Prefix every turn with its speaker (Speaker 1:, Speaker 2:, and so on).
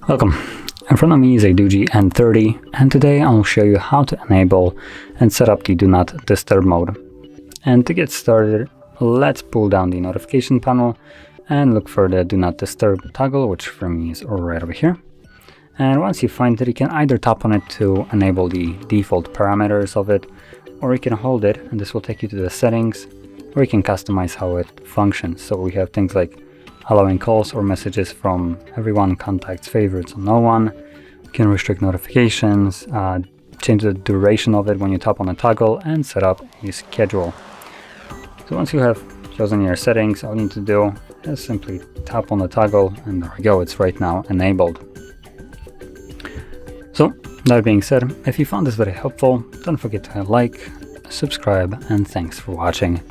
Speaker 1: Welcome. In front of me is a DOOGEE N30, and today I'll show you how to enable and set up the Do Not Disturb mode. And to get started, let's pull down the notification panel and look for the Do Not Disturb toggle, which for me is right over here. And once you find it, you can either tap on it to enable the default parameters of it, or you can hold it and this will take you to the settings where you can customize how it functions. So we have things like allowing calls or messages from everyone, contacts, favorites, or no one. You can restrict notifications, change the duration of it when you tap on a toggle, and set up a schedule. So once you have chosen your settings, all you need to do is simply tap on the toggle, and there we go, it's right now enabled. So that being said, if you found this very helpful, don't forget to like, subscribe, and thanks for watching.